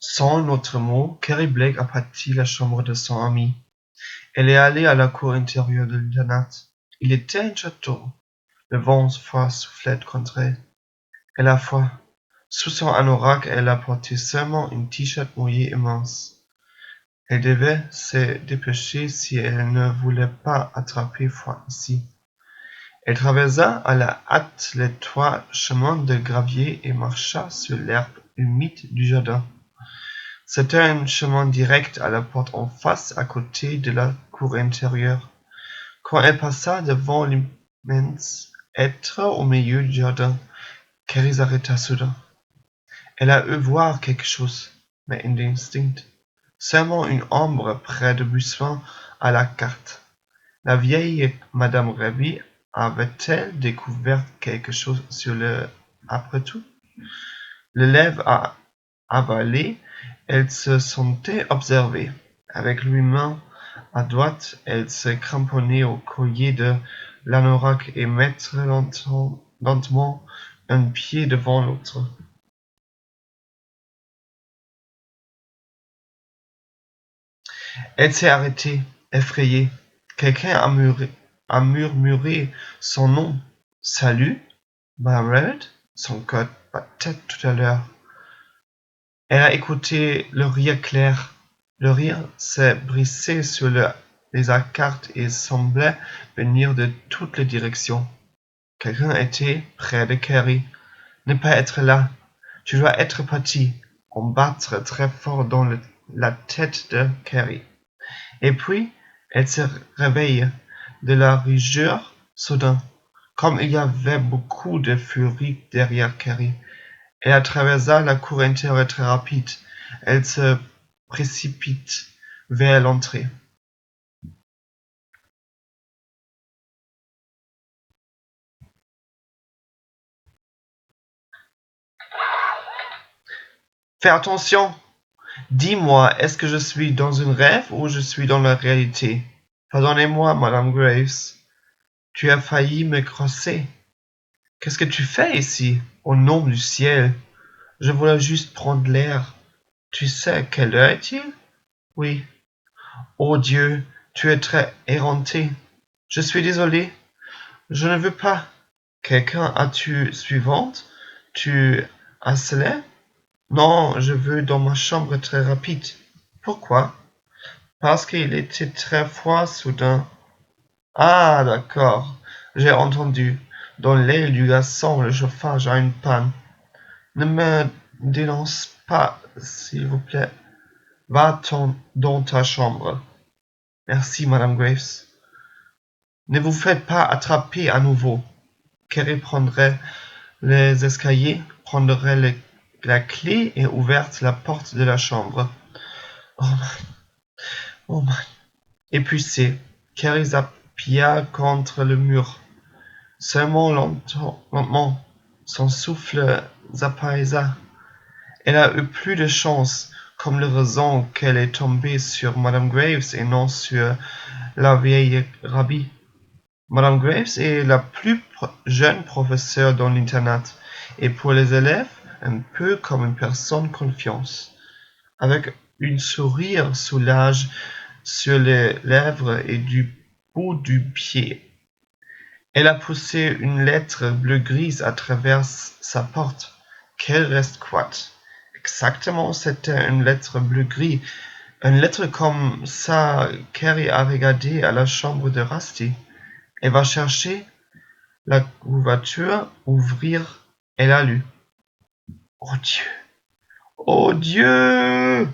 Sans un autre mot, Carrie Blake abattit la chambre de son ami. Elle est allée à la cour intérieure de l'internat. Il était un château. Le vent froid soufflait contre elle. Elle a froid. Sous son anorak, elle a porté seulement une t-shirt mouillée immense. Elle devait se dépêcher si elle ne voulait pas attraper froid ici. Elle traversa à la hâte les 3 chemins de gravier et marcha sur l'herbe humide du jardin. C'était un chemin direct à la porte en face, à côté de la cour intérieure. Quand elle passa devant l'immense hêtre au milieu du jardin, Carrie s'arrêta soudain. Elle a eu voir quelque chose, mais indistinct. Seulement une ombre près du buisson à la carte. La vieille Madame Raby avait-elle découvert quelque chose sur le... Après tout, le lèvre à avaler, elle se sentait observée. Avec l'humain à droite, elle se cramponnait au collier de l'anorak et mettre lentement un pied devant l'autre. Elle s'est arrêtée, effrayée. Quelqu'un a murmuré son nom. Salut, Madame Red. Son cœur battait tout à l'heure. Elle a écouté le rire clair. Le rire s'est brisé sur les arcades et semblait venir de toutes les directions. Quelqu'un était près de Carrie. Ne pas être là. Tu dois être parti. En battre très fort dans la tête de Carrie. Et puis, elle se réveille de la rigueur soudain. Comme il y avait beaucoup de furie derrière Carrie, elle traversa la cour intérieure très rapide. Elle se précipite vers l'entrée. Fais attention! Dis-moi, est-ce que je suis dans un rêve ou je suis dans la réalité? Pardonnez-moi, Madame Graves. Tu as failli me crosser. Qu'est-ce que tu fais ici, au nom du ciel? Je voulais juste prendre l'air. Tu sais quelle heure est-il? Oui. Oh Dieu, tu es très éreinté. Je suis désolé. Je ne veux pas. Quelqu'un as-tu suivante? Tu harcelais? Non, je veux dans ma chambre très rapide. Pourquoi? Parce qu'il était très froid soudain. Ah, d'accord. J'ai entendu. Dans l'aile du garçon, le chauffage a une panne. Ne me dénonce pas, s'il vous plaît. Va-t'en dans ta chambre. Merci, Madame Graves. Ne vous faites pas attraper à nouveau. Carrie prendrait les escaliers, prendrait la clé et ouvert la porte de la chambre. Oh man, oh man. Épuisée, Carrie s'appuya contre le mur. Seulement lentement, son souffle s'apaisa. Elle a eu plus de chance, comme le raison qu'elle est tombée sur Madame Graves et non sur la vieille Raby. Madame Graves est la plus jeune professeure dans l'internat et pour les élèves, un peu comme une personne confiance, avec un sourire soulage sur les lèvres et du bout du pied. Elle a poussé une lettre bleu-grise à travers sa porte. Qu'elle reste quoi? Exactement, c'était une lettre bleu-gris. Une lettre comme ça, Carrie a regardé à la chambre de Rusty. Elle va chercher la couverture, ouvrir, elle a lu. Oh Dieu! Oh Dieu!